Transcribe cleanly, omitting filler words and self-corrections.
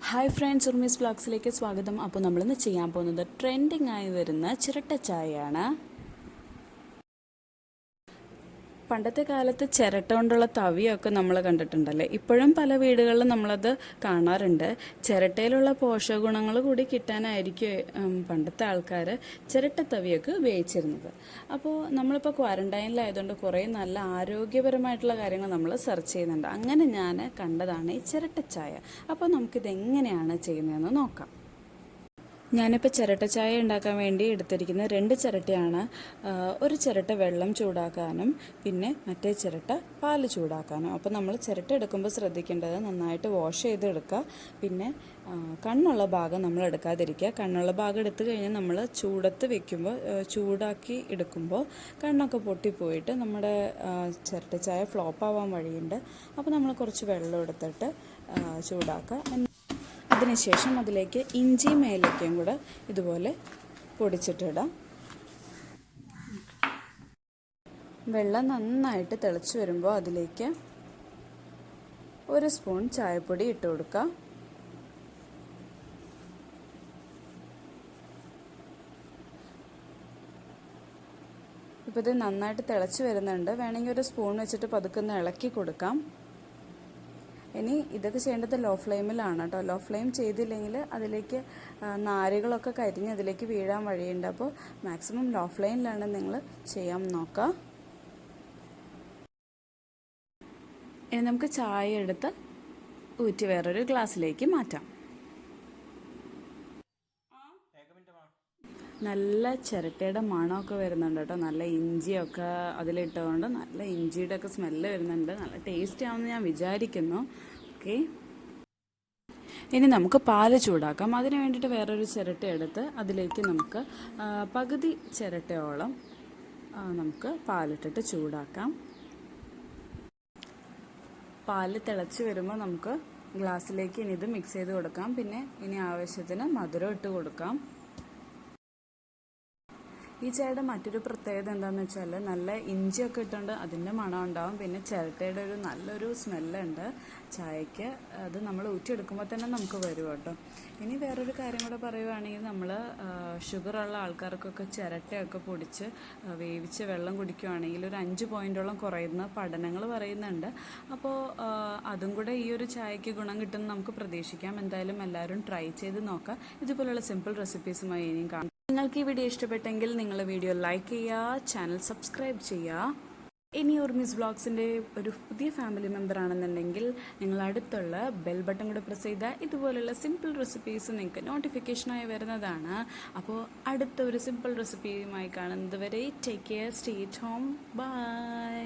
Hi friends, ഉർമീസ് വ്ളോഗ്സിലേക്ക് സ്വാഗതം. അപ്പോൾ നമ്മളിന്ന് ചെയ്യാൻ പോകുന്നത് ട്രെൻഡിങ് ആയി വരുന്ന ചിരട്ട ചായയാണ്. പണ്ടത്തെ കാലത്ത് ചിരട്ട കൊണ്ടുള്ള തവിയൊക്കെ നമ്മൾ കണ്ടിട്ടുണ്ടല്ലേ. ഇപ്പോഴും പല വീടുകളിലും നമ്മളത് കാണാറുണ്ട്. ചിരട്ടയിലുള്ള പോഷക ഗുണങ്ങൾ കൂടി കിട്ടാനായിരിക്കും പണ്ടത്തെ ആൾക്കാർ ചിരട്ട തവിയൊക്കെ ഉപയോഗിച്ചിരുന്നത്. അപ്പോൾ നമ്മളിപ്പോൾ ക്വാറന്റൈനിലായതുകൊണ്ട് കുറേ നല്ല ആരോഗ്യപരമായിട്ടുള്ള കാര്യങ്ങൾ നമ്മൾ സെർച്ച് ചെയ്യുന്നുണ്ട്. അങ്ങനെ ഞാൻ കണ്ടതാണ് ഈ ചിരട്ട ചായ. അപ്പോൾ നമുക്കിതെങ്ങനെയാണ് ചെയ്യുന്നതെന്ന് നോക്കാം. ഞാനിപ്പോൾ ചിരട്ട ചായ ഉണ്ടാക്കാൻ വേണ്ടി എടുത്തിരിക്കുന്ന 2 ചിരട്ടയാണ്. ഒരു ചിരട്ട വെള്ളം ചൂടാക്കാനും പിന്നെ മറ്റേ ചിരട്ട പാല് ചൂടാക്കാനും. അപ്പോൾ നമ്മൾ ചിരട്ട എടുക്കുമ്പോൾ ശ്രദ്ധിക്കേണ്ടത് നന്നായിട്ട് വാഷ് ചെയ്തെടുക്കുക. പിന്നെ കണ്ണുള്ള ഭാഗം നമ്മൾ എടുക്കാതിരിക്കുക. കണ്ണുള്ള ഭാഗം എടുത്തു കഴിഞ്ഞാൽ നമ്മൾ ചൂടത്ത് വെക്കുമ്പോൾ ചൂടാക്കി എടുക്കുമ്പോൾ കണ്ണൊക്കെ പൊട്ടിപ്പോയിട്ട് നമ്മുടെ ചിരട്ട ചായ ഫ്ലോപ്പ് ആവാൻ വഴിയുണ്ട്. അപ്പോൾ നമ്മൾ കുറച്ച് വെള്ളം എടുത്തിട്ട് ചൂടാക്കുക. അതിനുശേഷം അതിലേക്ക് ഇഞ്ചിയും ഏലക്കയും കൂടെ ഇതുപോലെ പൊടിച്ചിട്ടിടാം. വെള്ളം നന്നായിട്ട് തിളച്ച് വരുമ്പോൾ അതിലേക്ക് 1 സ്പൂൺ ചായപ്പൊടി ഇട്ട് കൊടുക്കുക. ഇപ്പോൾ ഇത് നന്നായിട്ട് തിളച്ച് വരുന്നുണ്ട്. വേണമെങ്കിൽ 1 സ്പൂൺ വെച്ചിട്ട് പതുക്കെ ഇളക്കി കൊടുക്കാം. ഇനി ഇതൊക്കെ ചെയ്യേണ്ടത് ലോ ഫ്ലെയിമിലാണ് കേട്ടോ. ലോ ഫ്ലെയിം ചെയ്തില്ലെങ്കിൽ അതിലേക്ക് നാരുകളൊക്കെ കരിഞ്ഞ് അതിലേക്ക് വീഴാൻ വഴിയുണ്ട്. അപ്പോൾ മാക്സിമം ലോ ഫ്ലെയിമിലാണ് നിങ്ങൾ ചെയ്യാൻ നോക്കുക. ഇനി നമുക്ക് ചായ എടുത്ത് ഊറ്റി വേറൊരു ഗ്ലാസ്സിലേക്ക് മാറ്റാം. നല്ല ചിരട്ടയുടെ മണമൊക്കെ വരുന്നുണ്ട് കേട്ടോ. നല്ല ഇഞ്ചിയൊക്കെ അതിലിട്ടുകൊണ്ട് നല്ല ഇഞ്ചിയുടെ ഒക്കെ സ്മെല്ല് വരുന്നുണ്ട്. നല്ല ടേസ്റ്റി ആവുമെന്ന് ഞാൻ വിചാരിക്കുന്നു. ഓക്കെ, ഇനി നമുക്ക് പാല് ചൂടാക്കാം. അതിന് വേണ്ടിയിട്ട് വേറൊരു ചിരട്ട എടുത്ത് അതിലേക്ക് നമുക്ക് പകുതി ചിരട്ടയോളം നമുക്ക് പാലിട്ടിട്ട് ചൂടാക്കാം. പാല് തിളച്ച് വരുമ്പോൾ നമുക്ക് ഗ്ലാസ്സിലേക്ക് ഇനി ഇത് മിക്സ് ചെയ്ത് കൊടുക്കാം. പിന്നെ ഇനി ആവശ്യത്തിന് മധുരം ഇട്ട് കൊടുക്കാം. ഈ ചായയുടെ മറ്റൊരു പ്രത്യേകത എന്താണെന്ന് വെച്ചാൽ നല്ല ഇഞ്ചിയൊക്കെ ഇട്ടുകൊണ്ട് അതിൻ്റെ മണം ഉണ്ടാവും. പിന്നെ ചിരട്ടയുടെ ഒരു നല്ലൊരു സ്മെല്ലുണ്ട് ചായയ്ക്ക്. അത് നമ്മൾ ഊറ്റിയെടുക്കുമ്പോൾ തന്നെ നമുക്ക് വരും കേട്ടോ. ഇനി വേറൊരു കാര്യം കൂടെ പറയുവാണെങ്കിൽ നമ്മൾ ഷുഗറുള്ള ആൾക്കാർക്കൊക്കെ ചിരട്ടയൊക്കെ പൊടിച്ച് വേവിച്ച് വെള്ളം കുടിക്കുകയാണെങ്കിൽ ഒരു 5 പോയിൻറ്റോളം കുറയുന്ന പഠനങ്ങൾ പറയുന്നുണ്ട്. അപ്പോൾ അതും കൂടെ ഈ ഒരു ചായയ്ക്ക് ഗുണം കിട്ടുമെന്ന് നമുക്ക് പ്രതീക്ഷിക്കാം. എന്തായാലും എല്ലാവരും ട്രൈ ചെയ്ത് നോക്കാം. ഇതുപോലുള്ള സിമ്പിൾ റെസിപ്പീസുമായി ഇനിയും കാണാം. നിങ്ങൾക്ക് ഈ വീഡിയോ ഇഷ്ടപ്പെട്ടെങ്കിൽ നിങ്ങൾ വീഡിയോ ലൈക്ക് ചെയ്യുക, ചാനൽ സബ്സ്ക്രൈബ് ചെയ്യുക. ഇനി ഉർമീസ് വ്ളോഗ്സിൻ്റെ ഒരു പുതിയ ഫാമിലി മെമ്പർ ആണെന്നുണ്ടെങ്കിൽ നിങ്ങൾ അടുത്തുള്ള ബെൽ ബട്ടൺ കൂടെ പ്രസ് ചെയ്താൽ ഇതുപോലുള്ള സിമ്പിൾ റെസിപ്പീസ് നിങ്ങൾക്ക് നോട്ടിഫിക്കേഷനായി വരുന്നതാണ്. അപ്പോൾ അടുത്ത ഒരു സിമ്പിൾ റെസിപ്പിയുമായി കാണുന്നത് വരെ take care, stay at home, by.